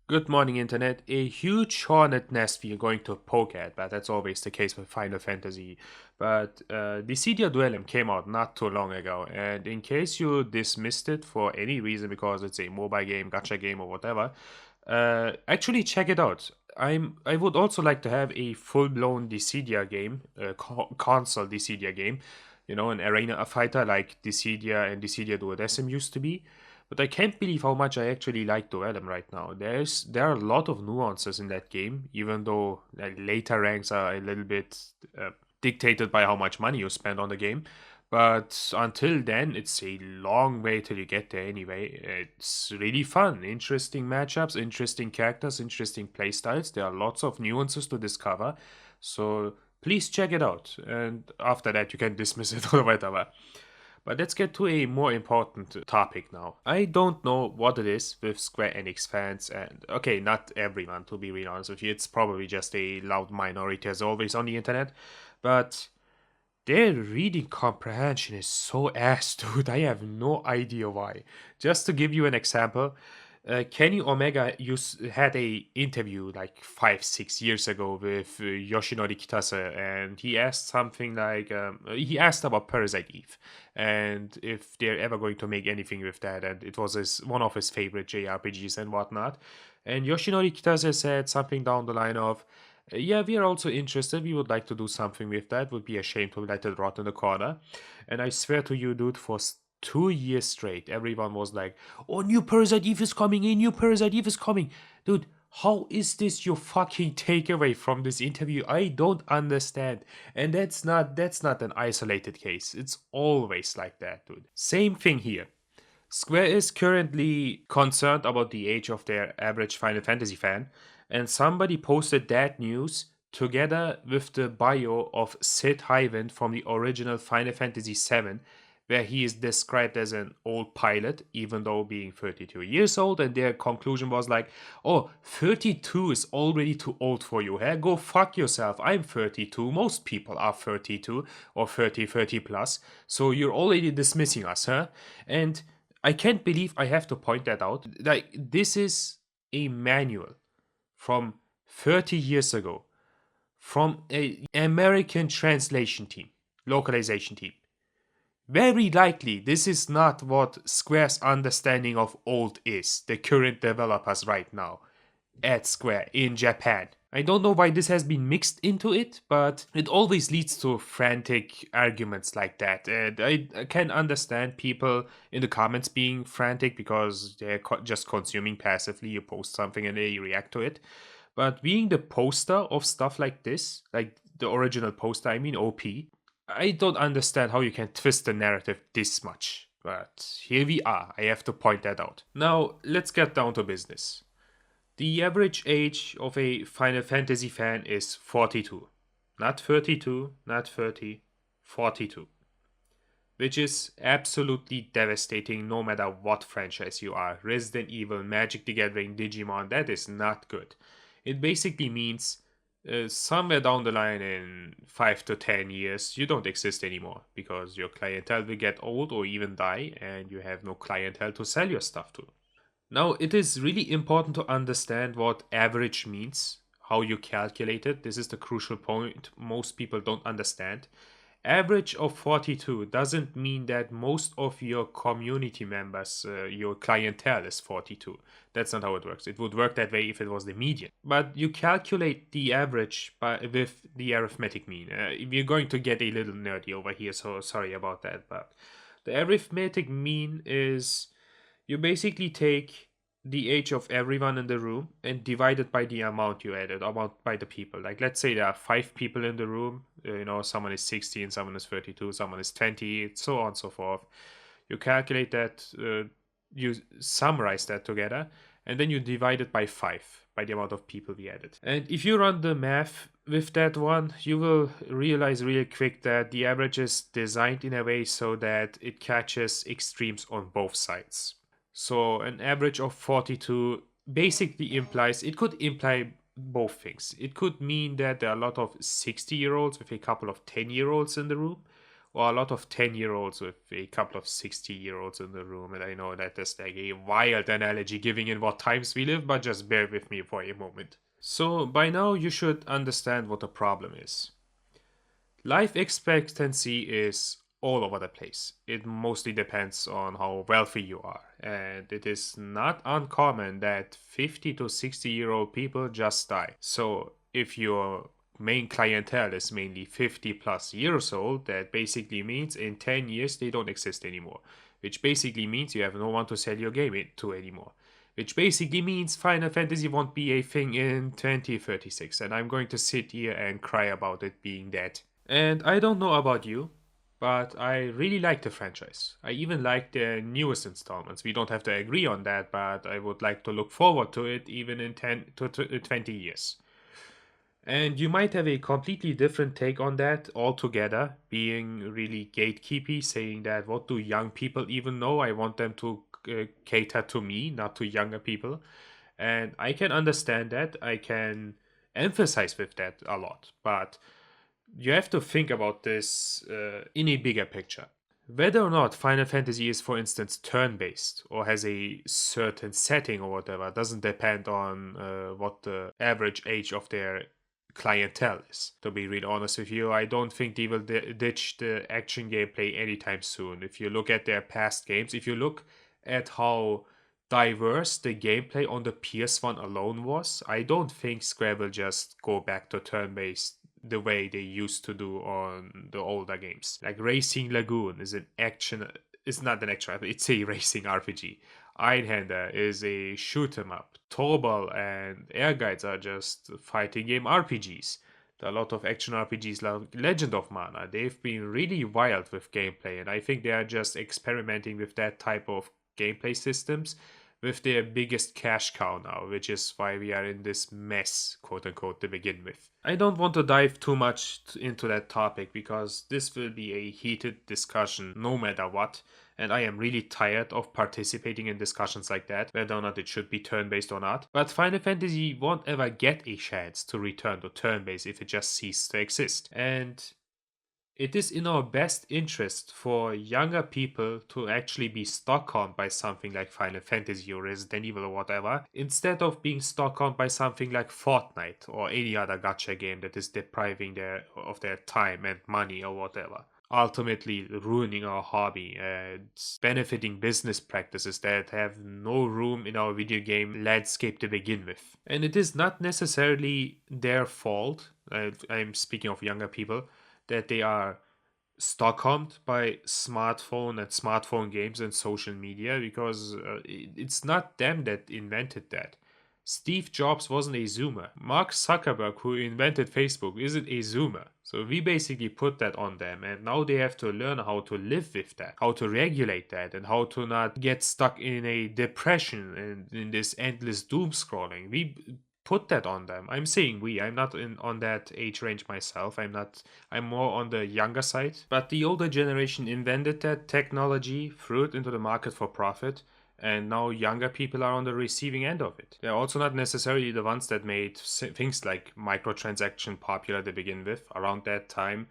Good morning, Internet. A huge hornet nest we are going to poke at, but that's always the case with Final Fantasy. But Dissidia Duellum came out not too long ago, and in case you dismissed it for any reason because it's a mobile game, gacha game, or whatever, actually check it out. I would also like to have a full-blown Dissidia game, console Dissidia game, an arena fighter like Dissidia and Dissidia Duodecim used to be. But I can't believe how much I actually like Duellum right now. There are a lot of nuances in that game, even though later ranks are a little bit dictated by how much money you spend on the game. But until then, it's a long way till you get there anyway. It's really fun. Interesting matchups, interesting characters, interesting playstyles. There are lots of nuances to discover. So please check it out. And after that, you can dismiss it or whatever. But let's get to a more important topic now. I don't know what it is with Square Enix fans, and okay, not everyone, to be really honest with you. It's probably just a loud minority as always on the internet. But their reading comprehension is so ass, dude. I have no idea why. Just to give you an example, Kenny Omega had a interview like 5 6 years ago with Yoshinori Kitase, and he asked something like he asked about Parasite Eve and if they're ever going to make anything with that, and it was one of his favorite JRPGs and whatnot. And Yoshinori Kitase said something down the line of, yeah, we are also interested. We would like to do something with that. Would be a shame to let it rot in the corner. And I swear to you, dude, for 2 years straight, everyone was like, "Oh, new Parasite Eve is coming! A new Parasite Eve is coming!" Dude, how is this your fucking takeaway from this interview? I don't understand. And that's not an isolated case. It's always like that, dude. Same thing here. Square is currently concerned about the age of their average Final Fantasy fan, and somebody posted that news together with the bio of Sid Hyland from the original Final Fantasy VII, where he is described as an old pilot, even though being 32 years old, and their conclusion was like, oh, 32 is already too old for you, huh? Go fuck yourself. I'm 32. Most people are 32 or 30 plus, so you're already dismissing us, huh? And I can't believe I have to point that out. Like, this is a manual from 30 years ago from a American translation team, localization team. Very likely, this is not what Square's understanding of old is, the current developers right now at Square in Japan. I don't know why this has been mixed into it, but it always leads to frantic arguments like that. And I can understand people in the comments being frantic because they're just consuming passively. You post something and they react to it. But being the poster of stuff like this, like the original poster, I mean OP, I don't understand how you can twist the narrative this much. But here we are. I have to point that out. Now, let's get down to business. The average age of a Final Fantasy fan is 42. Not 32, not 30, 42. Which is absolutely devastating no matter what franchise you are. Resident Evil, Magic the Gathering, Digimon, that is not good. It basically means somewhere down the line in 5 to 10 years, you don't exist anymore because your clientele will get old or even die and you have no clientele to sell your stuff to. Now, it is really important to understand what average means, how you calculate it. This is the crucial point most people don't understand. Average of 42 doesn't mean that most of your community members, your clientele is 42. That's not how it works. It would work that way if it was the median. But you calculate the average with the arithmetic mean. We're going to get a little nerdy over here, so sorry about that. But the arithmetic mean is you basically take the age of everyone in the room and divide it by the amount you added, amount by the people. Like, let's say there are 5 people in the room. Someone is 16, someone is 32, someone is 20, so on and so forth. You calculate that, you summarize that together, and then you divide it by 5 by the amount of people we added. And if you run the math with that one, you will realize really quick that the average is designed in a way so that it catches extremes on both sides. So an average of 42 basically implies, it could imply both things. It could mean that there are a lot of 60-year-olds with a couple of 10-year-olds in the room, or a lot of 10-year-olds with a couple of 60-year-olds in the room. And I know that is like a wild analogy giving in what times we live, but just bear with me for a moment. So by now you should understand what the problem is. Life expectancy is all over the place. It mostly depends on how wealthy you are. And it is not uncommon that 50 to 60-year-old people just die. So if your main clientele is mainly 50 plus years old, that basically means in 10 years they don't exist anymore. Which basically means you have no one to sell your game to anymore. Which basically means Final Fantasy won't be a thing in 2036. And I'm going to sit here and cry about it being dead. And I don't know about you, but I really like the franchise. I even like the newest installments. We don't have to agree on that, but I would like to look forward to it even in 10 to 20 years. And you might have a completely different take on that altogether, being really gatekeepy, saying that what do young people even know? I want them to cater to me, not to younger people. And I can understand that. I can emphasize with that a lot. But you have to think about this in a bigger picture. Whether or not Final Fantasy is, for instance, turn based or has a certain setting or whatever doesn't depend on what the average age of their clientele is. To be real honest with you, I don't think they will ditch the action gameplay anytime soon. If you look at their past games, if you look at how diverse the gameplay on the PS1 alone was, I don't think Square will just go back to turn based the way they used to do on the older games. Like Racing Lagoon is an action, it's not an action, it's a racing RPG. Einhander is a shoot 'em up. Tobal and Air Guides are just fighting game RPGs. There are a lot of action RPGs like Legend of Mana. They've been really wild with gameplay, and I think they are just experimenting with that type of gameplay systems with their biggest cash cow now, which is why we are in this mess, quote unquote, to begin with. I don't want to dive too much into that topic because this will be a heated discussion no matter what, and I am really tired of participating in discussions like that, whether or not it should be turn based or not. But Final Fantasy won't ever get a chance to return to turn based if it just ceases to exist. And it is in our best interest for younger people to actually be Stockholmed by something like Final Fantasy or Resident Evil or whatever, instead of being Stockholmed by something like Fortnite or any other gacha game that is depriving of their time and money or whatever. Ultimately ruining our hobby and benefiting business practices that have no room in our video game landscape to begin with. And it is not necessarily their fault, I'm speaking of younger people, that they are Stockholmed by smartphone and smartphone games and social media because it's not them that invented that. Steve Jobs wasn't a Zoomer. Mark Zuckerberg, who invented Facebook, isn't a Zoomer. So we basically put that on them, and now they have to learn how to live with that, how to regulate that, and how to not get stuck in a depression and in this endless doom scrolling. We put that on them. I'm saying we. I'm not in on that age range myself. I'm not. I'm more on the younger side. But the older generation invented that technology, threw it into the market for profit, and now younger people are on the receiving end of it. They're also not necessarily the ones that made things like microtransaction popular to begin with. Around that time,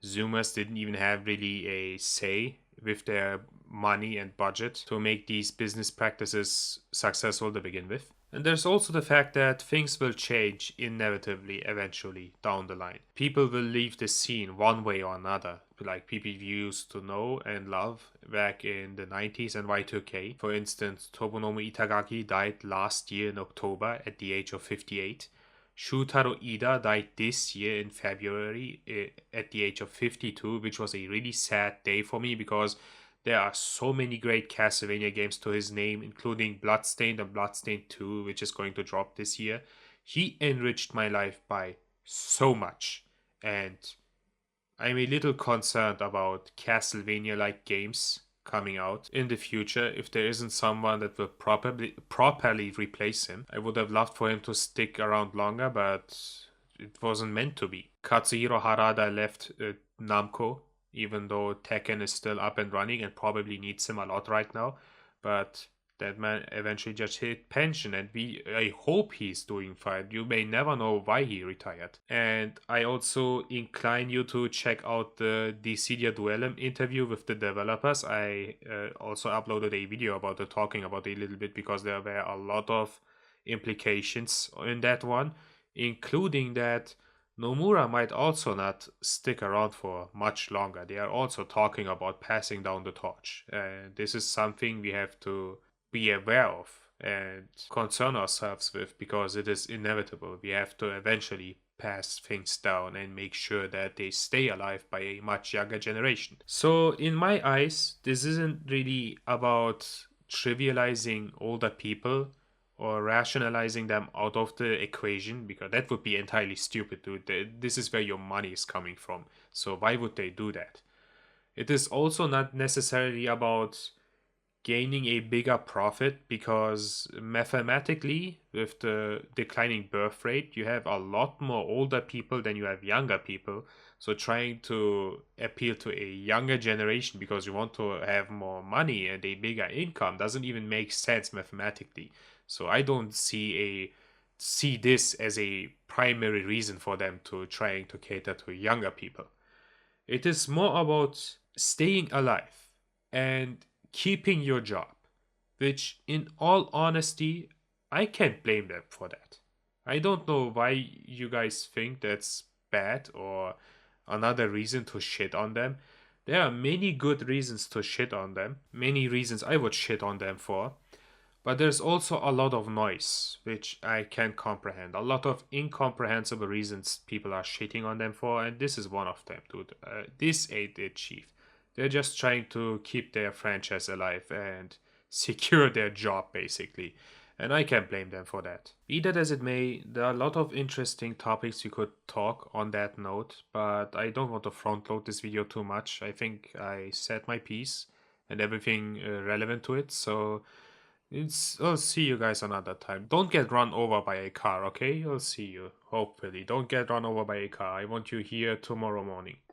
Zoomers didn't even have really a say with their money and budget to make these business practices successful to begin with. And there's also the fact that things will change inevitably eventually down the line. People will leave the scene one way or another, like people you used to know and love back in the 90s and Y2K. For instance, Tomonobu Itagaki died last year in October at the age of 58. Shutaro Ida died this year in February at the age of 52, which was a really sad day for me because there are so many great Castlevania games to his name, including Bloodstained and Bloodstained 2, which is going to drop this year. He enriched my life by so much, and I'm a little concerned about Castlevania-like games coming out in the future if there isn't someone that will properly replace him. I would have loved for him to stick around longer, but it wasn't meant to be. Katsuhiro Harada left Namco, even though Tekken is still up and running and probably needs him a lot right now. But That man eventually just hit pension, and I hope he's doing fine. You may never know why he retired. And I also incline you to check out the Dissidia Duellum interview with the developers. I also uploaded a video about it, talking about it a little bit, because there were a lot of implications in that one, including that Nomura might also not stick around for much longer. They are also talking about passing down the torch. And this is something we have to be aware of and concern ourselves with, because it is inevitable. We have to eventually pass things down and make sure that they stay alive by a much younger generation. So, in my eyes, this isn't really about trivializing older people or rationalizing them out of the equation, because that would be entirely stupid, dude. This is where your money is coming from. So, why would they do that? It is also not necessarily about gaining a bigger profit, because mathematically, with the declining birth rate, you have a lot more older people than you have younger people. So trying to appeal to a younger generation because you want to have more money and a bigger income doesn't even make sense mathematically. So I don't see this as a primary reason for them to trying to cater to younger people. It is more about staying alive and keeping your job, which, in all honesty, I can't blame them for that. I don't know why you guys think that's bad or another reason to shit on them. There are many good reasons to shit on them, many reasons I would shit on them for, but there's also a lot of noise, which I can't comprehend. A lot of incomprehensible reasons people are shitting on them for, and this is one of them, dude. This ain't it, Chief. They're just trying to keep their franchise alive and secure their job, basically. And I can't blame them for that. Be that as it may, there are a lot of interesting topics we could talk on that note, but I don't want to front load this video too much. I think I said my piece and everything relevant to it, so I'll see you guys another time. Don't get run over by a car, okay? I'll see you. Hopefully. Don't get run over by a car. I want you here tomorrow morning.